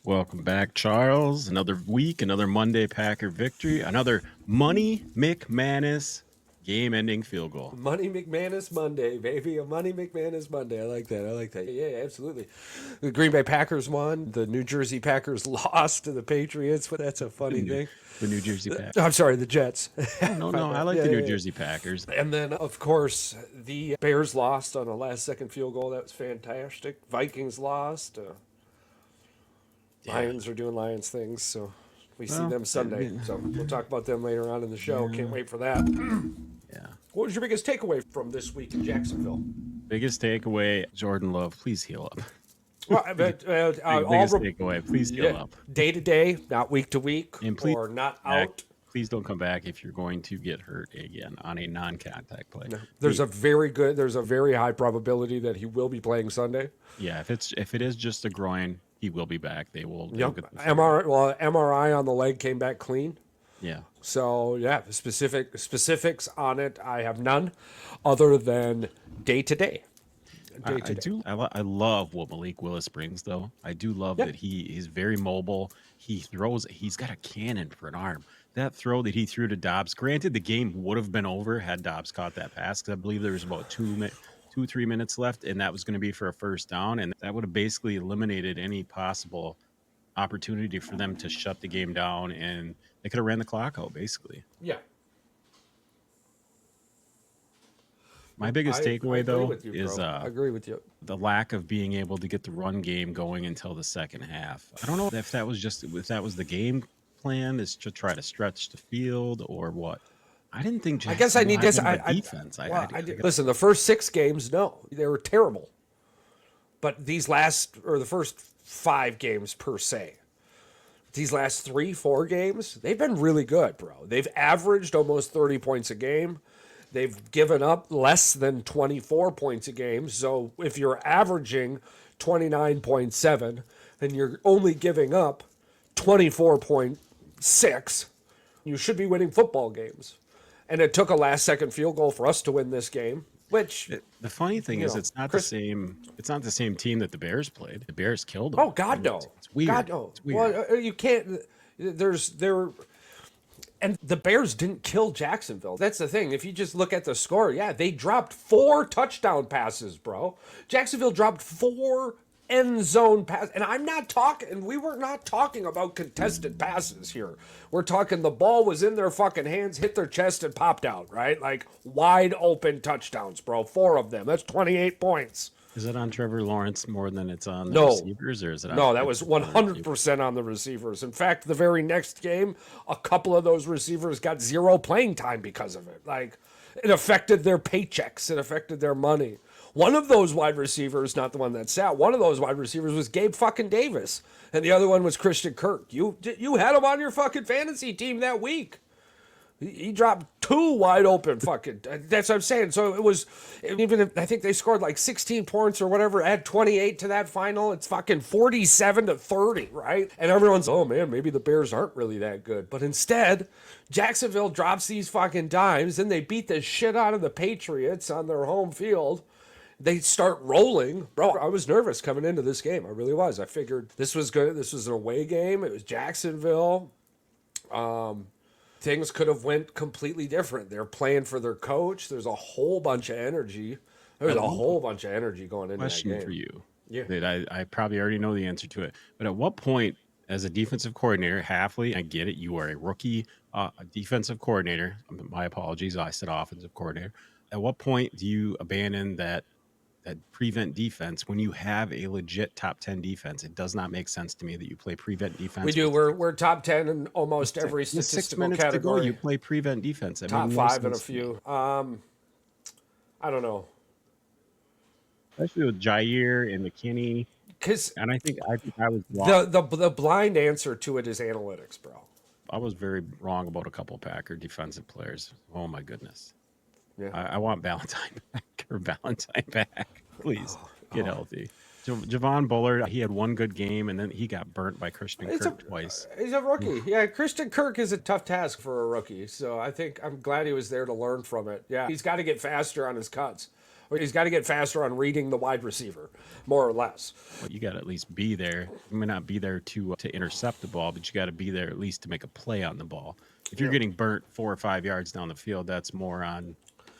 Welcome back, Charles. Another week, another Monday Packer victory, another Money McManus game-ending field goal. Money McManus Monday, baby. A Money McManus Monday. I like that. I like that. Yeah, absolutely. The Green Bay Packers won. The New Jersey Packers lost to the Patriots. But that's a funny thing. The New Jersey Packers. I'm sorry, the Jets. Oh, no. I like the New Jersey Packers. And then, of course, the Bears lost on a last-second field goal. That was fantastic. Vikings lost. Lions are doing Lions things, so we see them Sunday. So we'll talk about them later on in the show. Can't wait for that. Yeah. What was your biggest takeaway from this week in Jacksonville? Biggest takeaway, Jordan Love, please heal up. Well, biggest takeaway, please heal up. Day to day, not week to week, And please or not back. out. Please don't come back if you're going to get hurt again on a non-contact play. No. There's a very high probability that he will be playing Sunday. Yeah, if it is just a groin, he will be back. They will. MRI on the leg came back clean. Yeah. So yeah, specifics on it, I have none, other than day to day. I love what Malik Willis brings, though. I do love that he's very mobile. He's got a cannon for an arm. That throw that he threw to Dobbs, granted, the game would have been over had Dobbs caught that pass, because I believe there was about 3 minutes left, and that was going to be for a first down, and that would have basically eliminated any possible opportunity for them to shut the game down, and they could have ran the clock out, basically. Yeah. My biggest takeaway, though, is I agree with you. The lack of being able to get the run game going until the second half. I don't know if that was the game plan, is to try to stretch the field or what. I didn't think. I guess I need this. Defense. Listen, the first 6 games, no, they were terrible. But the first 5 games per se, these last 3-4 games, they've been really good, bro. They've averaged almost 30 points a game. They've given up less than 24 points a game. So if you're averaging 29.7 and you're only giving up 24.6, you should be winning football games. And it took a last-second field goal for us to win this game. Which the funny thing is, it's not the same. It's not the same team that the Bears played. The Bears killed them. Oh God, no! It's weird. God, no! It's weird. Well, you can't. And the Bears didn't kill Jacksonville. That's the thing. If you just look at the score, they dropped 4 touchdown passes, bro. Jacksonville dropped 4 end zone passes. And we were not talking about contested passes here. We're talking the ball was in their fucking hands, hit their chest, and popped out, right? Like wide open touchdowns, bro. 4 of them. That's 28 points. Is it on Trevor Lawrence more than it's on the receivers, or is it on No, that was 100% on the receivers. In fact, the very next game, a couple of those receivers got 0 playing time because of it. Like, it affected their paychecks. It affected their money. One of those wide receivers, not the one that sat, one of those wide receivers was Gabe fucking Davis, and the other one was Christian Kirk. You had him on your fucking fantasy team that week. He dropped 2 wide open fucking. That's what I'm saying. So it was, even if I think they scored like 16 points or whatever, add 28 to that final, it's fucking 47-30, right? And everyone's, oh man, maybe the Bears aren't really that good. But instead, Jacksonville drops these fucking dimes, then they beat the shit out of the Patriots on their home field. They start rolling. Bro, I was nervous coming into this game. I really was. I figured this was good. This was an away game. It was Jacksonville. Things could have went completely different. They're playing for their coach. There's a whole bunch of energy. There's a whole bunch of energy going into that game. Question for you. Yeah. That I probably already know the answer to it. But at what point, as a defensive coordinator, Hafley, I get it, you are a rookie defensive coordinator. My apologies, I said offensive coordinator. At what point do you abandon that prevent defense when you have a legit top 10 defense? It does not make sense to me that you play prevent defense. We do. We're top 10 in almost every statistical 6 minutes category. To go, you play prevent defense. Top 5 in a few. I don't know. Especially with Jair and McKinney. And I think I was wrong. The blind answer to it is analytics, bro. I was very wrong about a couple Packer defensive players. Oh my goodness. Yeah. I want Valentine back. Please get healthy. Javon Bullard, he had one good game, and then he got burnt by Christian Kirk twice. He's a rookie. Yeah, Christian Kirk is a tough task for a rookie. So I'm glad he was there to learn from it. Yeah, he's got to get faster on his cuts. He's got to get faster on reading the wide receiver, more or less. But you got to at least be there. You may not be there to intercept the ball, but you got to be there at least to make a play on the ball. If you're getting burnt 4 or 5 yards down the field, that's more on.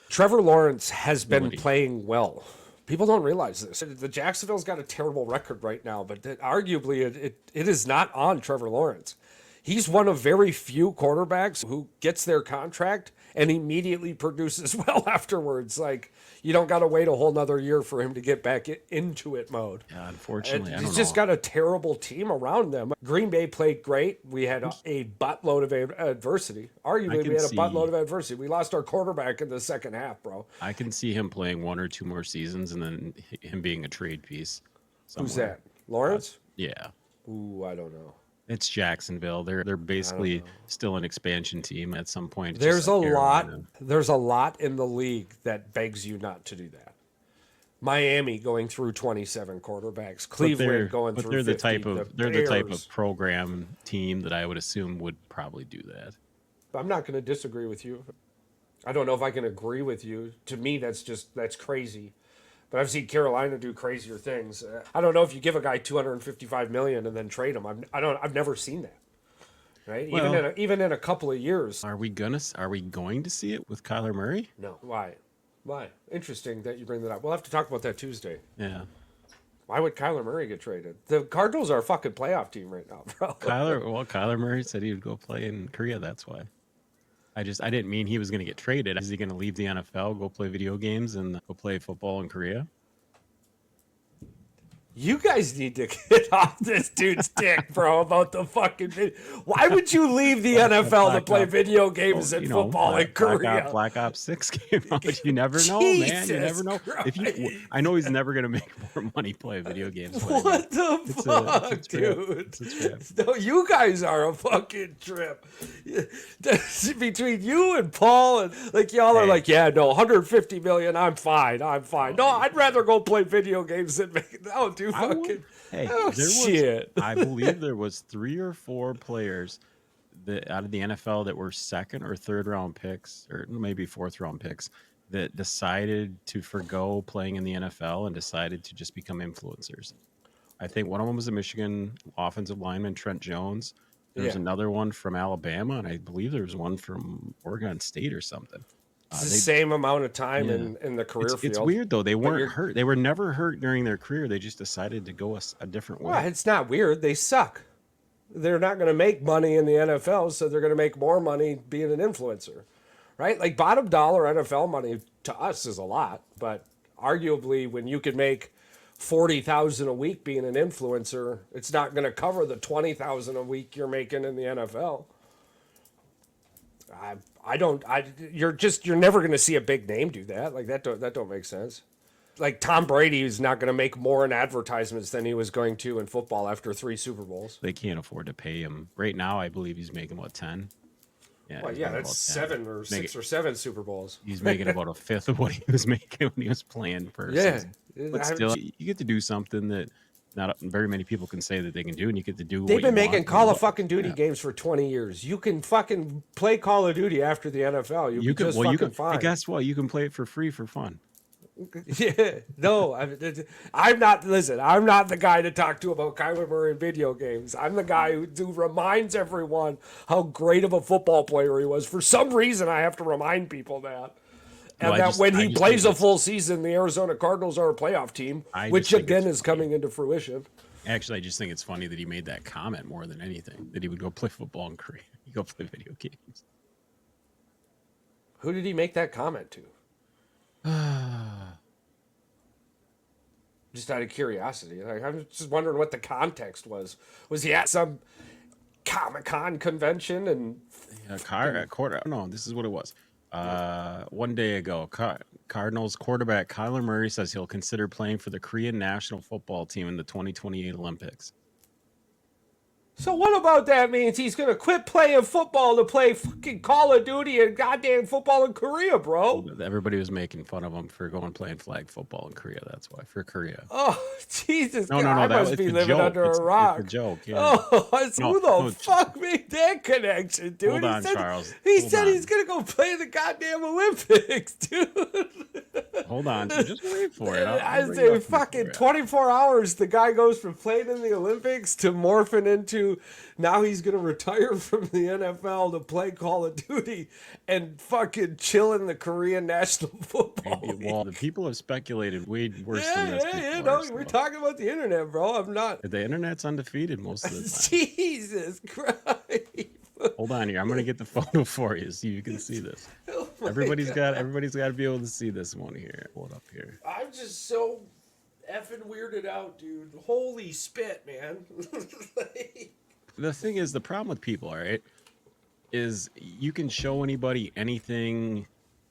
Trevor Lawrence has been playing well. People don't realize this. The Jacksonville's got a terrible record right now, but arguably it is not on Trevor Lawrence. He's one of very few quarterbacks who gets their contract and immediately produces well afterwards. Like, you don't got to wait a whole nother year for him to get back into it mode. Yeah, unfortunately, he's just got a terrible team around them. Green Bay played great. We had a buttload of adversity. Arguably, we had a buttload of adversity. We lost our quarterback in the second half, bro. I can see him playing 1 or 2 more seasons and then him being a trade piece somewhere. Who's that? Lawrence? Yeah. Ooh, I don't know. It's Jacksonville. They're basically still an expansion team at some point. It's There's just like Carolina. There's a lot in the league that begs you not to do that. Miami going through 27 quarterbacks. Cleveland going through 50. They're the type of program team that I would assume would probably do that. I'm not going to disagree with you. I don't know if I can agree with you. To me, that's crazy. But I've seen Carolina do crazier things. I don't know if you give a guy $255 million and then trade him. I've never seen that. Right? Well, even in a couple of years. Are we going to see it with Kyler Murray? No. Why? Interesting that you bring that up. We'll have to talk about that Tuesday. Yeah. Why would Kyler Murray get traded? The Cardinals are a fucking playoff team right now, bro. Kyler Murray said he would go play in Korea. That's why. I didn't mean he was going to get traded. Is he going to leave the NFL, go play video games, and go play football in Korea? You guys need to get off this dude's dick, bro, about the fucking video. Why would you leave the NFL to play video games and football in Korea? Black Ops 6 came out. You never know, man. You never know. I know he's never going to make more money playing video games. What the fuck, dude? No, you guys are a fucking trip. Between you and Paul, and like y'all are like, yeah, no, 150 million, I'm fine. No, I'd rather go play video games than make. No, dude. Shit. I believe there was 3 or 4 players that out of the NFL that were 2nd or 3rd round picks, or maybe 4th round picks, that decided to forgo playing in the NFL and decided to just become influencers. I think one of them was a Michigan offensive lineman, Trent Jones. There's another one from Alabama, and I believe there was one from Oregon State or something. It's the same amount of time in the career field. It's weird, though. They weren't hurt. They were never hurt during their career. They just decided to go a different way. Well, it's not weird. They suck. They're not going to make money in the NFL, so they're going to make more money being an influencer, right? Like, bottom dollar NFL money to us is a lot, but arguably when you could make $40,000 a week being an influencer, it's not going to cover the $20,000 a week you're making in the NFL. You're never going to see a big name do that. Like that don't make sense. Like Tom Brady is not going to make more in advertisements than he was going to in football after 3 Super Bowls. They can't afford to pay him right now. I believe he's making 10. Yeah, that's 7 or 6 or 7 Super Bowls. He's making about a fifth of what he was making when he was playing for. Season. But still, you get to do something that not very many people can say that they can do, and you get to do. They've been making Call of fucking Duty games for 20 years. You can fucking play Call of Duty after the NFL. You can fucking fine. Hey, guess what? You can play it for free for fun. Yeah, no, I'm not. Listen, I'm not the guy to talk to about Kyler Murray and video games. I'm the guy who reminds everyone how great of a football player he was. For some reason, I have to remind people that. And when he plays a full season, the Arizona Cardinals are a playoff team, which again is coming into fruition. Actually, I just think it's funny that he made that comment more than anything, that he would go play football in Korea. He'd go play video games. Who did he make that comment to? Just out of curiosity. I'm just wondering what the context was. Was he at some Comic-Con convention? And no, this is what it was. One day ago, Cardinals quarterback Kyler Murray says he'll consider playing for the Korean national football team in the 2028 Olympics. So what about that means he's gonna quit playing football to play fucking Call of Duty and goddamn football in Korea, bro? Everybody was making fun of him for going playing flag football in Korea. That's why, for Korea. Oh, Jesus No, God, I must be living under a rock. It's a joke. Yeah. Oh, who the fuck made that connection, dude? Hold on, Charles. He said he's gonna go play the goddamn Olympics, dude. Hold on, just wait for it. I say fucking 24 hours. The guy goes from playing in the Olympics to morphing into now he's gonna retire from the NFL to play Call of Duty and fucking chill in the Korean national football league. Well, the people have speculated way worse than this. Yeah. No, we're talking about the internet, bro. I'm not. The internet's undefeated most of the time. Jesus Christ. Hold on here. I'm gonna get the photo for you so you can see this. Everybody's got to be able to see this one here. Pull it up here. I'm just so effing weirded out, dude. Holy spit, man. The thing is, the problem with people, all right, is you can show anybody anything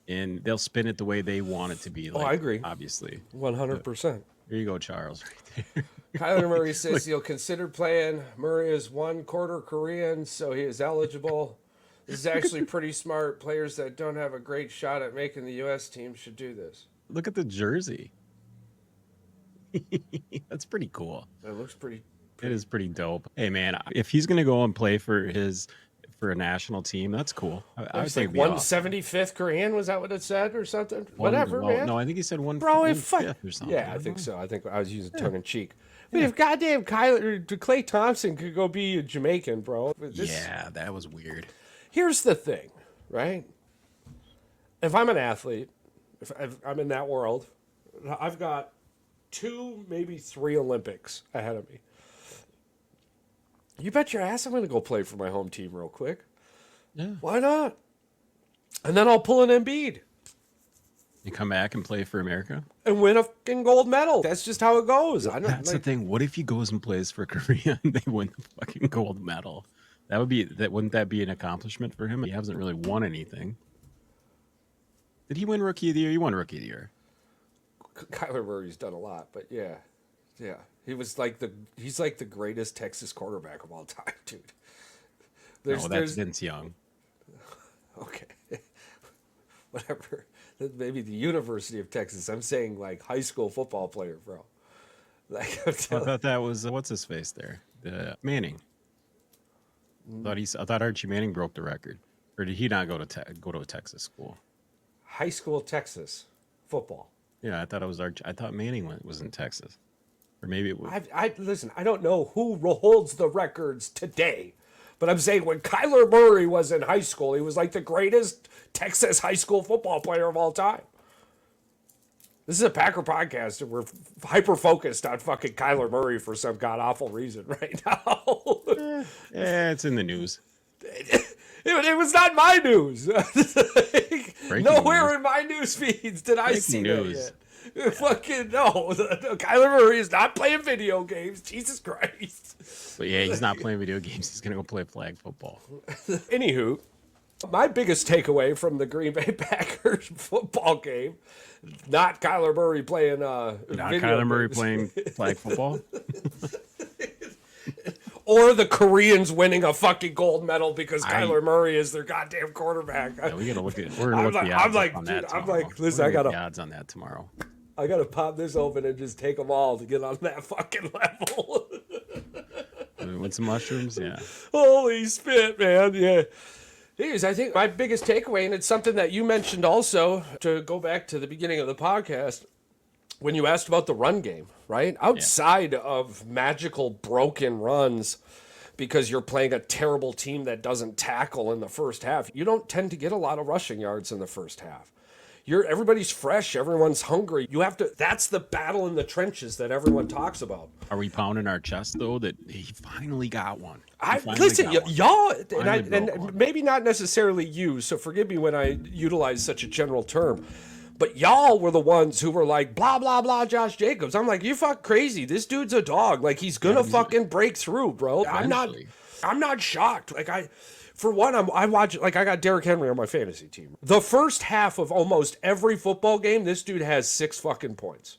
and they'll spin it the way they want it to be. Like, I agree. Obviously. 100%. Here you go, Charles, right there. Kyler Murray says he'll consider playing. Murray is 1/4 Korean, so he is eligible. This is actually pretty smart. Players that don't have a great shot at making the U.S. team should do this. Look at the jersey. That's pretty cool. It looks pretty. It is pretty dope. Hey, man, if he's going to go and play for a national team, that's cool. I would think 175th Korean, was that what it said or something? Whatever, man. No, I think he said 1 Bro, or something. Yeah, I think so. I think I was using tongue in cheek. But if goddamn Clay Thompson could go be a Jamaican, bro. Yeah, that was weird. Here's the thing, right? If I'm an athlete, if I'm in that world, I've got 2, maybe 3 Olympics ahead of me. You bet your ass I'm going to go play for my home team real quick. Yeah. Why not? And then I'll pull an Embiid. You come back and play for America? And win a fucking gold medal. That's just how it goes. That's the thing. What if he goes and plays for Korea and they win the fucking gold medal? Wouldn't that be an accomplishment for him? He hasn't really won anything. Did he win Rookie of the Year? He won Rookie of the Year. Kyler Murray's done a lot, but yeah. He's like the greatest Texas quarterback of all time, dude. That's Vince Young. Okay. Whatever. Maybe the University of Texas. I'm saying like high school football player, bro. Like I thought that was what's his face there? Manning. I thought Archie Manning broke the record. Or did he not go to a Texas school? High school Texas football. Yeah, I thought it was Archie. I thought Manning was in Texas. Or maybe it was. Listen, I don't know who holds the records today, but I'm saying when Kyler Murray was in high school, he was like the greatest Texas high school football player of all time. This is a Packer podcast, and we're hyper focused on fucking Kyler Murray for some god awful reason right now. Yeah, it's in the news. It was not my news. Nowhere news. in my news feeds did I see news. that yet. Yeah. Fucking no. Kyler Murray is not playing video games. Jesus Christ. But yeah, he's not playing video games. He's going to go play flag football. Anywho, my biggest takeaway from the Green Bay Packers football game, not Kyler Murray playing playing flag football. Or the Koreans winning a fucking gold medal because Kyler Murray is their goddamn quarterback. Yeah, we gotta look at. We're gonna look the odds on that tomorrow. I'm like, listen, I gotta the odds on that tomorrow. I gotta pop this open and just take them all to get on that fucking level. With some mushrooms, yeah. Holy spit, man! Yeah. Anyways, I think my biggest takeaway, and it's something that you mentioned also, to go back to the beginning of the podcast, when you asked about the run game, right? Outside of magical broken runs, because you're playing a terrible team that doesn't tackle in the first half, you don't tend to get a lot of rushing yards in the first half. Everybody's fresh, everyone's hungry. That's the battle in the trenches that everyone talks about. Are we pounding our chest though that he finally got one? Y'all, and maybe not necessarily you, so forgive me when I utilize such a general term, but y'all were the ones who were like, blah, blah, blah, Josh Jacobs. I'm like, you fuck crazy. This dude's a dog. Like, he's gonna fucking break through, bro. Eventually. I'm not shocked. Like, for one, I got Derrick Henry on my fantasy team. The first half of almost every football game, this dude has 6 fucking points.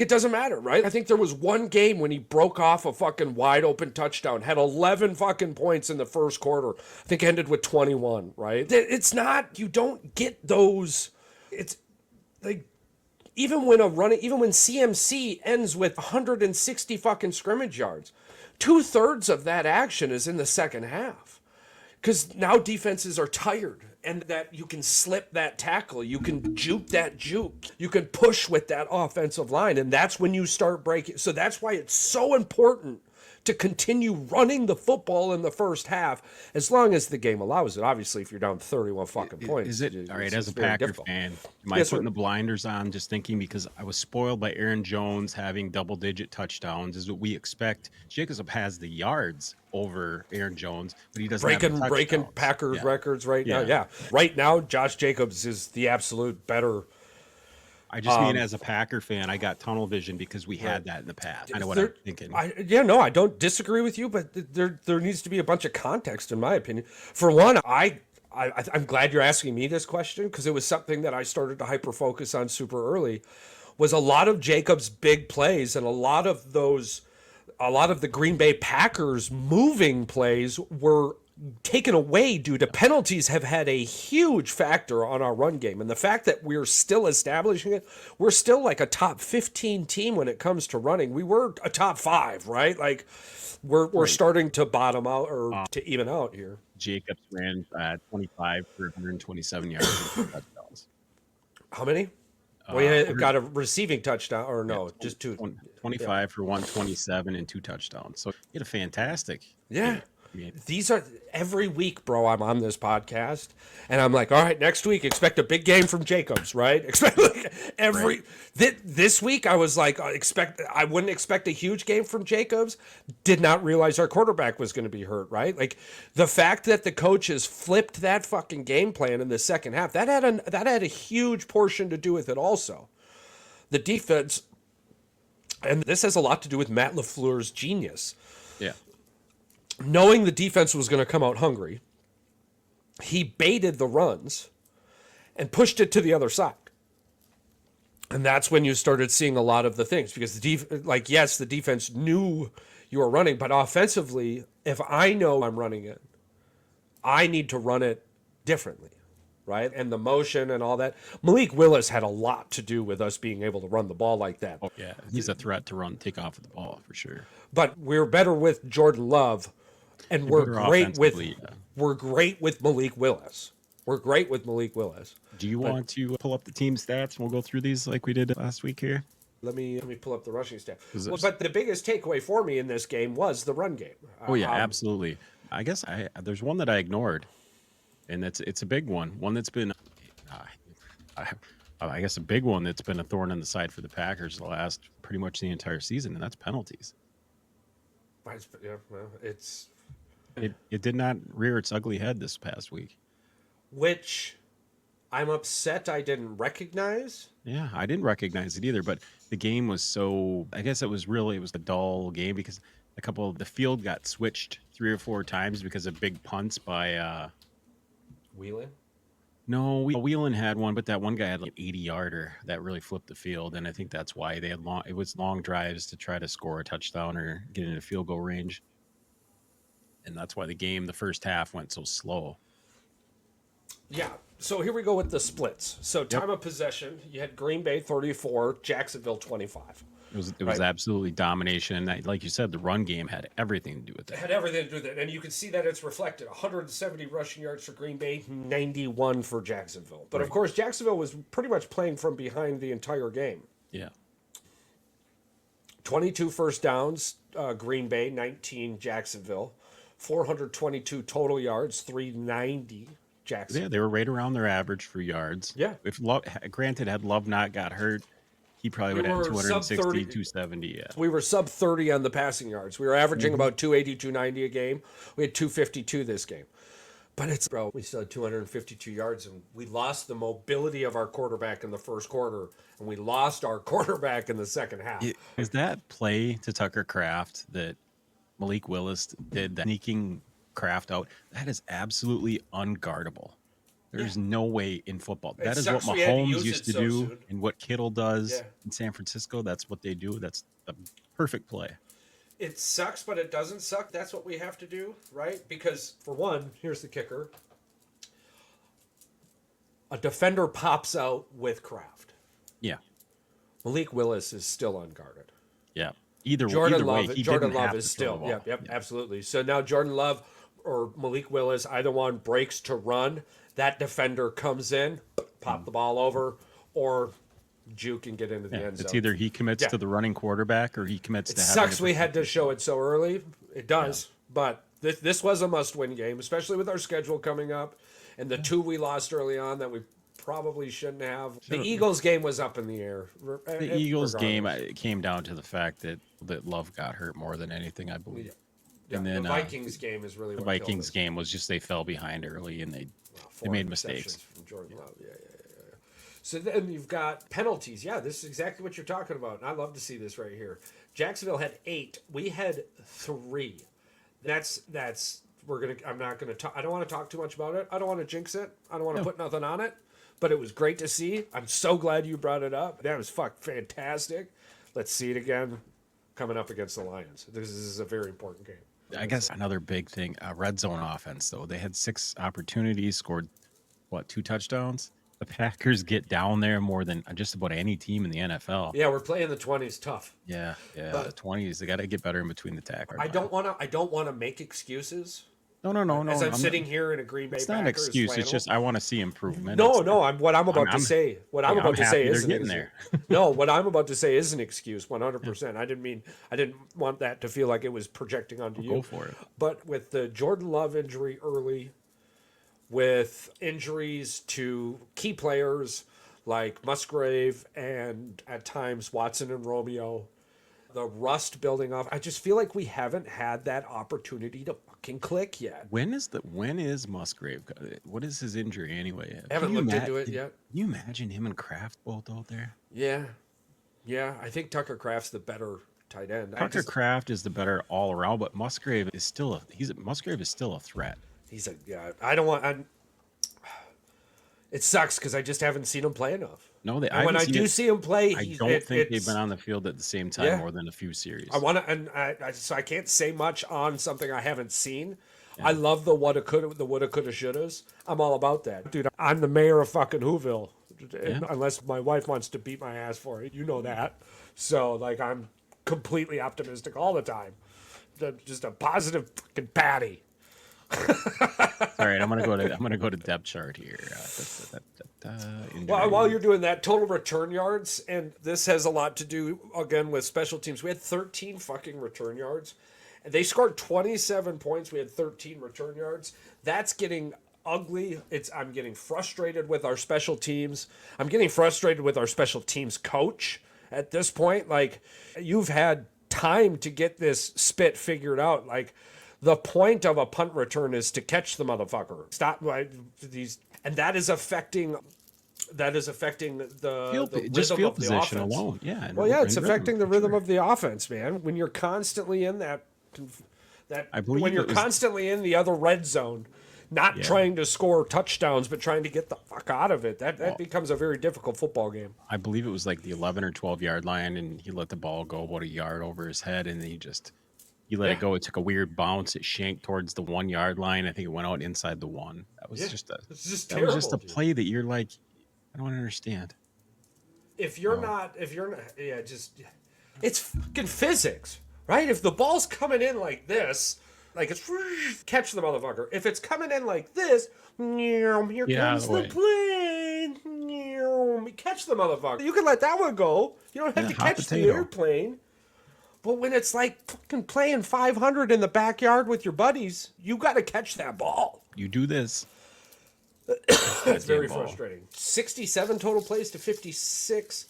It doesn't matter, right? I think there was one game when he broke off a fucking wide open touchdown, had 11 fucking points in the first quarter. I think ended with 21, right? It's not, you don't get those. It's like, even when CMC ends with 160 fucking scrimmage yards, 2/3 of that action is in the second half. Because now defenses are tired, and that you can slip that tackle, you can juke that juke, you can push with that offensive line, and that's when you start breaking. So that's why it's so important to continue running the football in the first half, as long as the game allows it. Obviously, if you're down 31 fucking points. Is it all right? As a Packer fan, am I putting the blinders on, just thinking because I was spoiled by Aaron Jones having double-digit touchdowns? Is what we expect. Jacobs has the yards over Aaron Jones, but he doesn't breaking Packers records right now. Yeah, right now, Josh Jacobs is the absolute better. I just mean, as a Packer fan, I got tunnel vision because we had that in the past. I know what I'm thinking. I don't disagree with you, but there needs to be a bunch of context, in my opinion. For one, I'm glad you're asking me this question, because it was something that I started to hyper focus on super early. Was a lot of Jacobs' big plays, and a lot of the Green Bay Packers moving plays were taken away due to penalties. Have had a huge factor on our run game, and the fact that we're still establishing it, we're still like a top 15 team when it comes to running. We were a top 5, right? Like we're starting to bottom out, or to even out here. Jacobs ran 25 for 127 yards and 2 touchdowns. How many? Well, he got a receiving touchdown, or no, just 2. 25 for 127 and 2 touchdowns. So he had a fantastic. Yeah. These are every week, bro. I'm on this podcast, and I'm like, all right, next week expect a big game from Jacobs, right? Expect this week. I was like, I wouldn't expect a huge game from Jacobs. Did not realize our quarterback was going to be hurt, right? Like the fact that the coaches flipped that fucking game plan in the second half, that had a huge portion to do with it. Also, the defense, and this has a lot to do with Matt LaFleur's genius. Yeah. Knowing the defense was going to come out hungry, he baited the runs and pushed it to the other side. And that's when you started seeing a lot of the things, because the defense knew you were running, but offensively, if I know I'm running it, I need to run it differently, right? And the motion and all that. Malik Willis had a lot to do with us being able to run the ball like that. Oh, yeah, he's a threat to take off the ball for sure. But we're better with Jordan Love. And we're great with Malik Willis. We're great with Malik Willis. Do you want to pull up the team stats? We'll go through these like we did last week here. Let me pull up the rushing stat. But the biggest takeaway for me in this game was the run game. Oh yeah, absolutely. I guess there's one that I ignored, and it's a big one. One that's been, I guess, a big one that's been a thorn in the side for the Packers the last pretty much the entire season, and that's penalties. Yeah, well, It did not rear its ugly head this past week. Which I'm upset I didn't recognize. Yeah, I didn't recognize it either, but the game was so, I guess it was a dull game because the field got switched 3 or 4 times because of big punts by Whelan? No, Whelan had one, but that one guy had like an 80-yarder that really flipped the field, and I think that's why they had long drives to try to score a touchdown or get into field goal range. And that's why the first half went so slow. Yeah. So here we go with the splits. So time of possession, you had Green Bay 34, Jacksonville 25. It was absolutely domination. And like you said, the run game had everything to do with it. It had everything to do with it. And you can see that it's reflected. 170 rushing yards for Green Bay, 91 for Jacksonville. But of course, Jacksonville was pretty much playing from behind the entire game. Yeah. 22 first downs, Green Bay, 19 Jacksonville. 422 total yards, 390 Jackson. Yeah, they were right around their average for yards. Yeah. Granted, had Love not got hurt, he probably would have had 260, 270. Yeah. We were sub 30 on the passing yards. We were averaging about 280, 290 a game. We had 252 this game. But we still had 252 yards, and we lost the mobility of our quarterback in the first quarter, and we lost our quarterback in the second half. Is that play to Tucker Kraft that Malik Willis did, that sneaking Kraft out? That is absolutely unguardable. There's no way in football. It That is what sucks we had to Mahomes use used it to so do soon. and what Kittle does Yeah. in San Francisco. That's what they do. That's a perfect play. It sucks, but it doesn't suck. That's what we have to do, right? Because, for one, here's the kicker. A defender pops out with Kraft. Yeah. Malik Willis is still unguarded. Yeah. Either Jordan way, Love, he Jordan didn't Love have is to throw the still, ball. yep, absolutely. So now Jordan Love or Malik Willis, either one breaks to run. That defender comes in, pop the ball over, or juke and get into the end zone. It's either he commits to the running quarterback or he commits It to having sucks we had to show it so early. It does, but this was a must-win game, especially with our schedule coming up, and the two we lost early on that we probably shouldn't have. The Eagles game was up in the air. The Eagles game came down to the fact that Love got hurt more than anything, I believe. Yeah, And then the Vikings game is really the what killed Vikings us. game was just they fell behind early and they made mistakes. From Jordan Love. Yeah. So then you've got penalties. Yeah, this is exactly what you're talking about. And I love to see this right here. Jacksonville had 8. We had 3. I'm not gonna talk. I don't want to talk too much about it. I don't want to jinx it. I don't want to put nothing on it. But it was great to see. I'm so glad you brought it up. That was fantastic. Let's see it again coming up against the Lions. This is a very important game. I guess another big thing, red zone offense, though. They had 6 opportunities, scored, 2 touchdowns? The Packers get down there more than just about any team in the NFL. Yeah, we're playing the 20s tough. Yeah. The 20s, they got to get better in between the tackles. I don't want to make excuses. No. As I'm sitting here in a Green Bay It's not an Packers excuse. flannel. It's just I want to see improvement. What I'm about to say is isn't getting there. No, what I'm about to say is an excuse, 100%. I didn't want that to feel like it was projecting onto you. Go for it. But with the Jordan Love injury early, with injuries to key players like Musgrave and at times Watson and Romeo, the rust building off, I just feel like we haven't had that opportunity to fucking click yet. When is Musgrave? What is his injury anyway? I haven't looked into it yet. Can you imagine him and Kraft both out there? Yeah. I think Tucker Kraft's the better tight end. Tucker Kraft is the better all around, but Musgrave is still a threat. It sucks because I just haven't seen him play enough. No, when I do see him play, I don't think they've been on the field at the same time more than a few series. So I can't say much on something I haven't seen. Yeah. I love the woulda, coulda, shouldas. I'm all about that, dude. I'm the mayor of fucking Whoville, unless my wife wants to beat my ass for it. You know that. So I'm completely optimistic all the time. Just a positive fucking patty. All right, I'm gonna go to depth chart here. While you're doing that, total return yards, and this has a lot to do again with special teams. We had 13 fucking return yards, and they scored 27 points. We had 13 return yards. That's getting ugly. I'm getting frustrated with our special teams. I'm getting frustrated with our special teams coach at this point. You've had time to get this spit figured out. The point of a punt return is to catch the motherfucker. Stop these, and that is affecting the rhythm of the offense alone. Yeah. It's affecting the rhythm of the offense, man. When you're constantly in when you're constantly in the other red zone, not trying to score touchdowns, but trying to get the fuck out of it, that becomes a very difficult football game. I believe it was the 11 or 12 yard line, and he let the ball go about a yard over his head, and he let it go. It took a weird bounce. It shanked towards the 1 yard line. I think it went out inside the 1. That was just a play that you're I don't understand. If you're not, it's fucking physics, right? If the ball's coming in like this, it's catch the motherfucker. If it's coming in like this, here comes the plane. Catch the motherfucker. You can let that one go. You don't have to catch the airplane. But when it's fucking playing 500 in the backyard with your buddies, you got to catch that ball. You do this. It's very frustrating. 67 total plays to 56.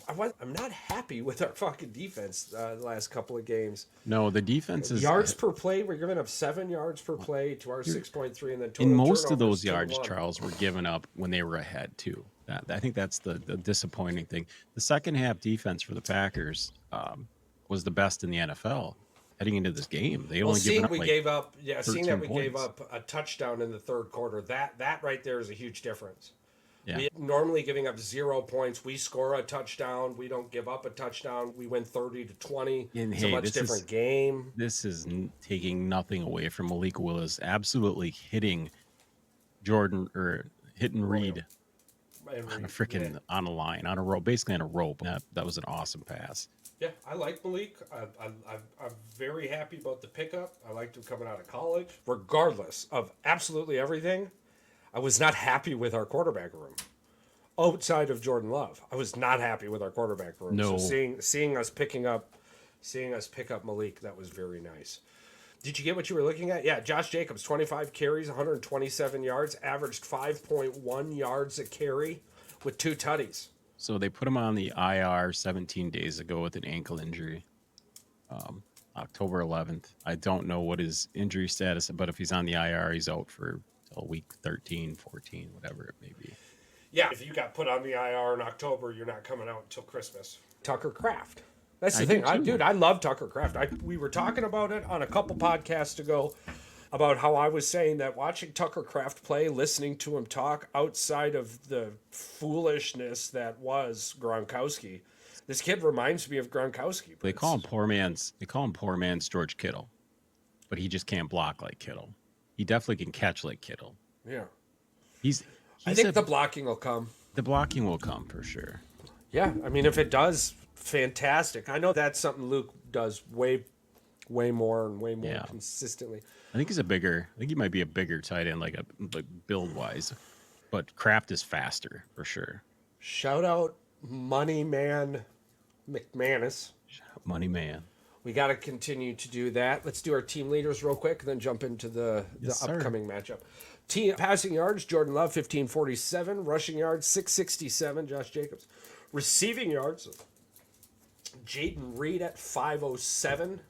I'm not happy with our fucking defense the last couple of games. No, the defense is... Yards per play, we're giving up 7 yards per play to our 6.3. And then total in most of those turnovers, yards, Charles, were given up when they were ahead, too. I think that's the disappointing thing. The second half defense for the Packers... was the best in the NFL. heading into this game. They Well, only seeing given up we like gave up, seeing that 13 we gave points. up a touchdown in the third quarter, that right there is a huge difference. Yeah. We normally giving up 0 points. We score a touchdown. We don't give up a touchdown. We win 30-20. And It's a hey, much different game. This is taking nothing away from Malik Willis. Absolutely hitting Jordan or hitting Reed on a freaking on a line, on a rope, basically on a rope. That was an awesome pass. Yeah, I like Malik. I'm very happy about the pickup. I liked him coming out of college. Regardless of absolutely everything, I was not happy with our quarterback room. Outside of Jordan Love, I was not happy with our quarterback room. No. So seeing us pick up Malik, that was very nice. Did you get what you were looking at? Yeah, Josh Jacobs, 25 carries, 127 yards, averaged 5.1 yards a carry with 2 tutties. So they put him on the IR 17 days ago with an ankle injury. October 11th. I don't know what his injury status, but if he's on the IR, he's out for till week 13, 14, whatever it may be. Yeah, if you got put on the IR in October, you're not coming out until Christmas. Tucker Kraft. That's the thing. I love Tucker Kraft. We were talking about it on a couple podcasts ago about how I was saying that watching Tucker Kraft play, listening to him talk outside of the foolishness that was Gronkowski, this kid reminds me of Gronkowski. They call him poor man's George Kittle, but he just can't block like Kittle. He definitely can catch like Kittle. Yeah. I think the blocking will come. The blocking will come for sure. Yeah, I mean, if it does, fantastic. I know that's something Luke does way more and way more consistently. I think he might be a bigger tight end, like build wise, but Kraft is faster for sure. Shout out Money Man McManus. Shout out Money Man. We got to continue to do that. Let's do our team leaders real quick, and then jump into the upcoming matchup. Passing yards, Jordan Love, 1547. Rushing yards, 667, Josh Jacobs. Receiving yards, Jaden Reed at 507.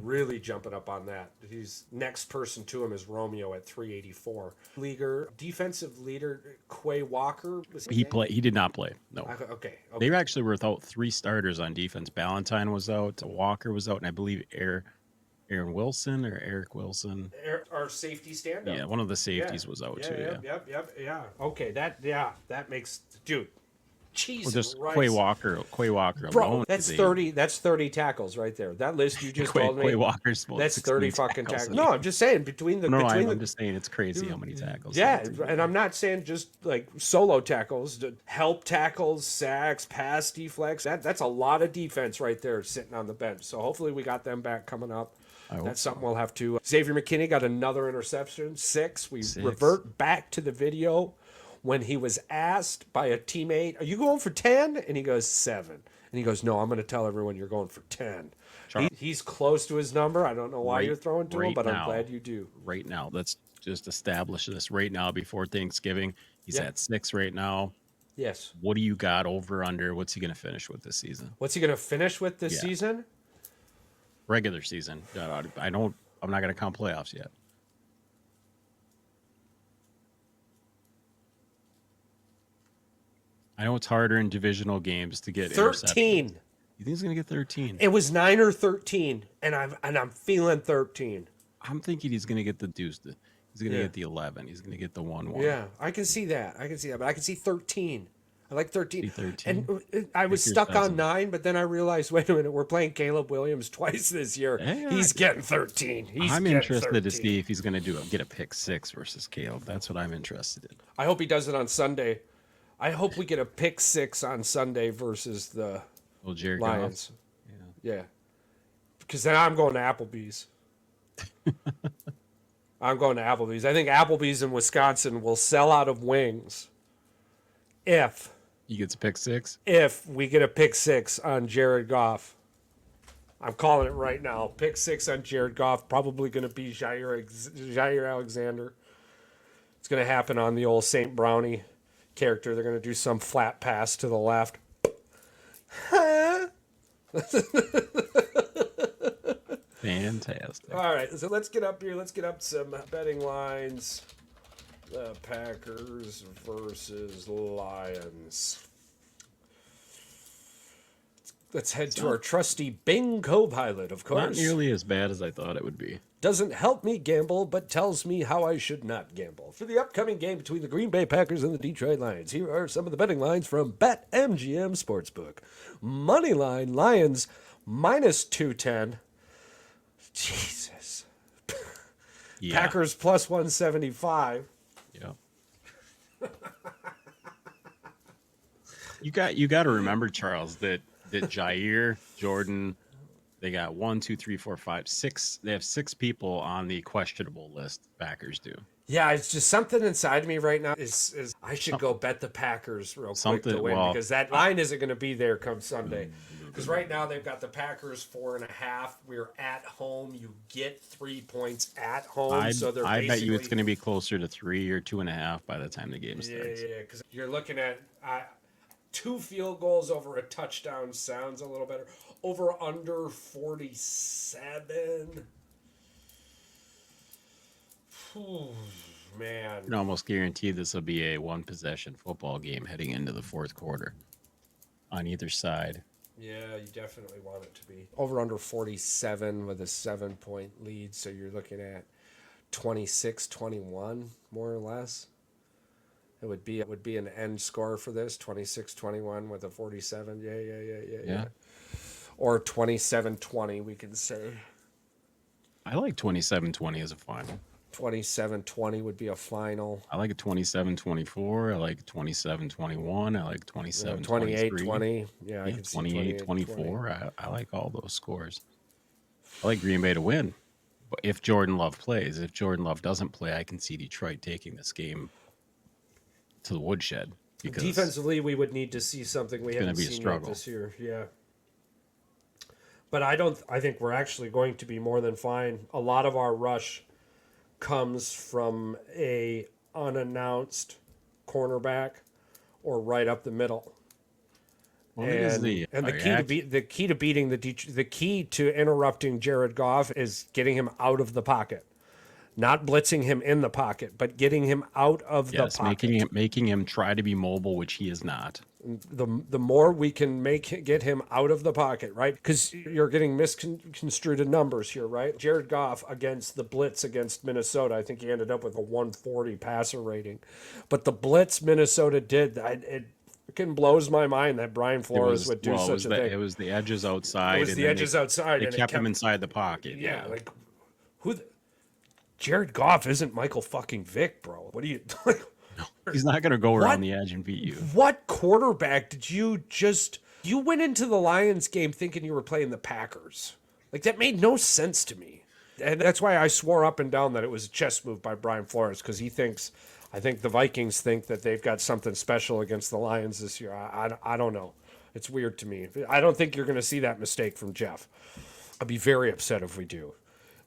Really jumping up on that. He's next person to him is Romeo at 384. Defensive leader, Quay Walker. He did not play. No. Okay. They actually were without 3 starters on defense. Ballantyne was out, Walker was out, and I believe Aaron Wilson or Eric Wilson. Our safety stand-up. Yeah, one of the safeties was out too. Yeah. Okay, that makes, dude. Jesus Christ. Quay Walker Bro, alone. that's 30 tackles right there. That list you just told me. Quay Walker's that's 30 fucking tackles. No, I'm just saying I'm just saying it's crazy how many tackles. Yeah, and I'm not saying just like solo tackles, help tackles, sacks, pass deflects. That's a lot of defense right there sitting on the bench. So hopefully we got them back coming up. That's something we'll have to. Xavier McKinney got another interception, 6. We revert back to the video when he was asked by a teammate, "Are you going for 10?" And he goes, 7. And he goes, "No, I'm going to tell everyone you're going for 10." He's close to his number. I don't know why you're throwing to him, but I'm glad you do. Right now, let's just establish this right now before Thanksgiving. He's at 6 right now. Yes. What do you got over under? What's he going to finish with this season? What's he going to finish with this season? Regular season. I'm not going to count playoffs yet. I know it's harder in divisional games to get 13. You think he's going to get 13? It was 9 or 13, and I'm feeling 13. I'm thinking he's going to get the deuce. He's going to get the 11. He's going to get the 1-1. Yeah, I can see that. But I can see 13. I like 13. 13. And I was stuck on 9, but then I realized, wait a minute, we're playing Caleb Williams twice this year. Yeah, he's getting 13. I'm interested to see if he's going to get a pick 6 versus Caleb. That's what I'm interested in. I hope he does it on Sunday. I hope we get a pick 6 on Sunday versus the Lions. Yeah. Because then I'm going to Applebee's. I think Applebee's in Wisconsin will sell out of wings if he gets a pick 6. If we get a pick 6 on Jared Goff. I'm calling it right now. Pick 6 on Jared Goff. Probably going to be Jair Alexander. It's going to happen on the old St. Brownie character. They're going to do some flat pass to the left. Fantastic. All right, so let's get up here. Let's get up some betting lines. The Packers versus Lions. Let's head to our trusty Bing co-pilot, of course. Not nearly as bad as I thought it would be. Doesn't help me gamble, but tells me how I should not gamble. For the upcoming game between the Green Bay Packers and the Detroit Lions, here are some of the betting lines from BetMGM Sportsbook. Moneyline Lions minus 210. Jesus. Yeah. Packers plus 175. Yeah. You got to remember, Charles, that Jair, Jordan, they got 1, 2, 3, 4, 5, 6. They have 6 people on the questionable list. Packers do. Yeah, it's just something inside me right now is I should go bet the Packers real quick to win, because that line isn't going to be there come Sunday. Because right now they've got the Packers 4.5. We're at home. You get 3 points at home. I bet you it's going to be closer to 3 or 2.5 by the time the game starts. Yeah, because you're looking at 2 field goals over a touchdown sounds a little better. Over under 47. Whew, man. I can almost guarantee this will be a 1-possession football game heading into the fourth quarter on either side. Yeah, you definitely want it to be. Over under 47 with a 7-point lead, so you're looking at 26-21, more or less. It would be an end score for this, 26-21 with a 47. Yeah. Or 27-20, we can say. I like 27-20 as a final. 27-20 would be a final. I like a 27-24. I like 27-21. I like 27-23. 28-20. Yeah, I can see 28-24. I like all those scores. I like Green Bay to win. But if Jordan Love plays, if Jordan Love doesn't play, I can see Detroit taking this game to the woodshed. Because defensively, we would need to see something we haven't seen yet this year. Yeah. But I think we're actually going to be more than fine. A lot of our rush comes from a unannounced cornerback or right up the middle. Well, the key to beating the key to interrupting Jared Goff is getting him out of the pocket. Not blitzing him in the pocket, but getting him out of the pocket. Making him try to be mobile, which he is not. The more we can get him out of the pocket, right? Because you're getting misconstrued numbers here, right? Jared Goff against the blitz against Minnesota, I think he ended up with a 140 passer rating. But the blitz Minnesota did, it fucking blows my mind that Brian Flores would do such a thing. It was the edges outside. It was the edges outside. They kept him inside the pocket. Yeah, like Jared Goff isn't Michael fucking Vick, bro. What are you doing? No, he's not going to go around the edge and beat you. What quarterback did you you went into the Lions game thinking you were playing the Packers? Like, that made no sense to me. And that's why I swore up and down that it was a chess move by Brian Flores, because I think the Vikings think that they've got something special against the Lions this year. I don't know. It's weird to me. I don't think you're going to see that mistake from Jeff. I'd be very upset if we do.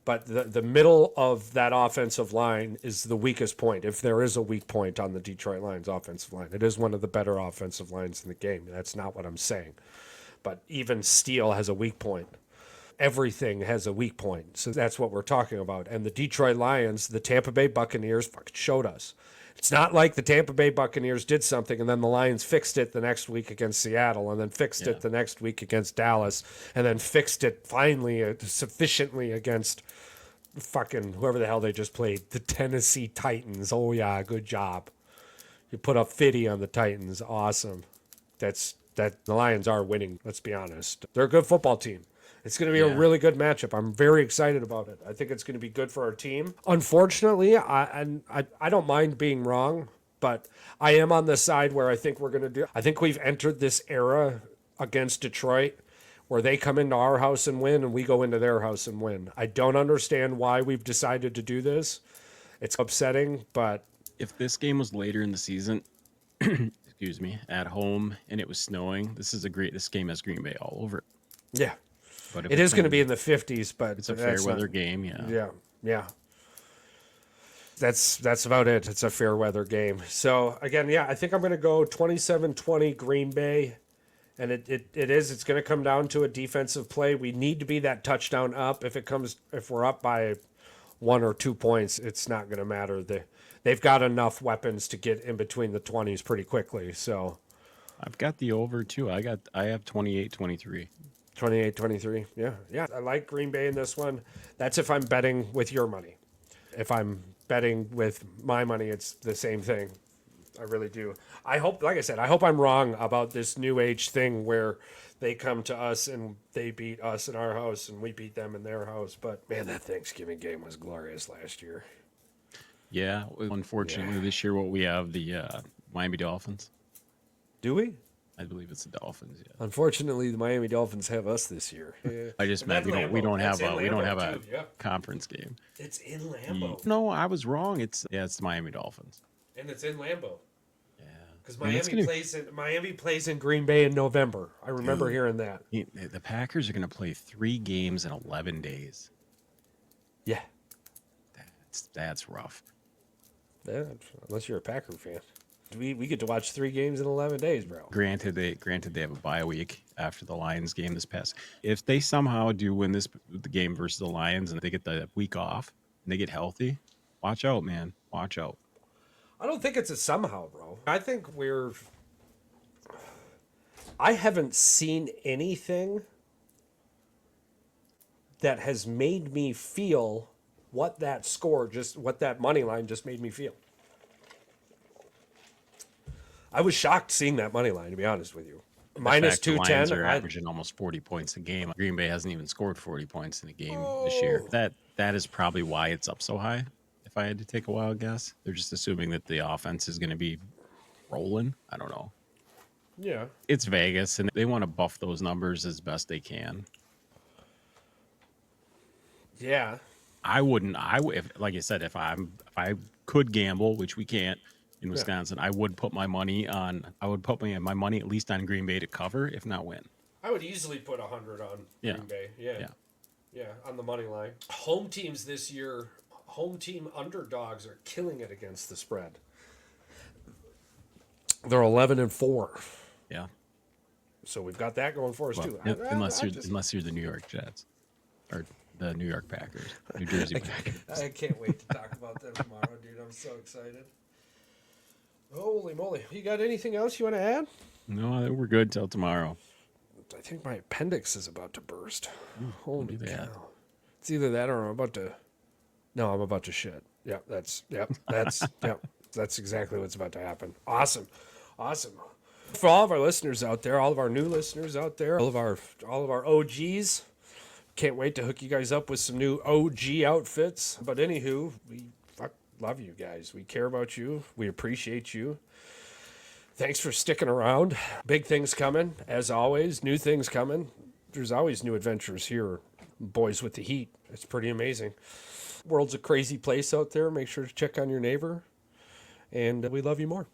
But the middle of that offensive line is the weakest point, if there is a weak point on the Detroit Lions offensive line. It is one of the better offensive lines in the game. That's not what I'm saying. But even Steele has a weak point. Everything has a weak point. So that's what we're talking about. And the Detroit Lions, the Tampa Bay Buccaneers fucking showed us. It's not like the Tampa Bay Buccaneers did something and then the Lions fixed it the next week against Seattle and then fixed it the next week against Dallas and then fixed it finally sufficiently against fucking whoever the hell they just played, the Tennessee Titans. Oh, yeah, good job. You put up 50 on the Titans. Awesome. The Lions are winning, let's be honest. They're a good football team. It's going to be a really good matchup. I'm very excited about it. I think it's going to be good for our team. Unfortunately, I don't mind being wrong, but I am on the side where I think I think we've entered this era against Detroit where they come into our house and win and we go into their house and win. I don't understand why we've decided to do this. It's upsetting, but if this game was later in the season, excuse me, at home and it was snowing, this game has Green Bay all over it. Yeah. But it is going to be in the 50s, but it's a fair weather game, Yeah. That's about it. It's a fair weather game. So again, I think I'm going to go 27-20 Green Bay. And it's going to come down to a defensive play. We need to be that touchdown up. If we're up by 1 or 2 points, it's not going to matter. They've got enough weapons to get in between the 20s pretty quickly. So I've got the over too. I have 28-23. 28-23. Yeah. I like Green Bay in this one. That's if I'm betting with your money. If I'm betting with my money, it's the same thing. I really do. I hope, like I said, I hope I'm wrong about this new age thing where they come to us and they beat us in our house and we beat them in their house. But man, that Thanksgiving game was glorious last year. Yeah, unfortunately, this year what we have the Miami Dolphins. Do we? I believe it's the Dolphins. Yeah. Unfortunately, the Miami Dolphins have us this year. I just meant we don't have a Yeah. conference game. It's in Lambeau. No, I was wrong. It's the Miami Dolphins. And it's in Lambeau. Yeah, Because And Miami plays in Green Bay in November. I remember hearing that. the Packers are going to play 3 games in 11 days. Yeah. That's rough. Yeah, unless you're a Packer fan. We get to watch 3 games in 11 days, bro. Granted they have a bye week after the Lions game this past. If they somehow do win the game versus the Lions and they get the week off and they get healthy, watch out, man. Watch out. I don't think it's a somehow, bro. I think I haven't seen anything that has made me feel what that money line just made me feel. I was shocked seeing that money line, to be honest with you. Minus The Lions 210. are averaging almost 40 points a game. Green Bay hasn't even scored 40 points in a game this year. That is probably why it's up so high. If I had to take a wild guess, they're just assuming that the offense is going to be rolling. I don't know. Yeah. It's Vegas, and they want to buff those numbers as best they can. Yeah. Like I said, if I could gamble, which we can't in Wisconsin, I would put my money my money at least on Green Bay to cover, if not win. I would easily put 100 on Green Bay. Yeah, on the money line. Home teams this year, home team underdogs are killing it against the spread. They're 11-4. Yeah. So we've got that going for us too. Unless you're the New York Jets or the New York Packers, New Jersey Packers. I can't wait to talk about them tomorrow, dude. I'm so excited. Holy moly. You got anything else you want to add? No, we're good till tomorrow. I think my appendix is about to burst. Holy cow. It's either that or I'm about to shit. That's exactly what's about to happen. Awesome. For all of our listeners out there, all of our new listeners out there, all of our OGs, can't wait to hook you guys up with some new OG outfits. But anywho, we love you guys. We care about you. We appreciate you. Thanks for sticking around. Big things coming, as always. New things coming. There's always new adventures here. Boys with the Heat. It's pretty amazing. World's a crazy place out there. Make sure to check on your neighbor. And we love you more.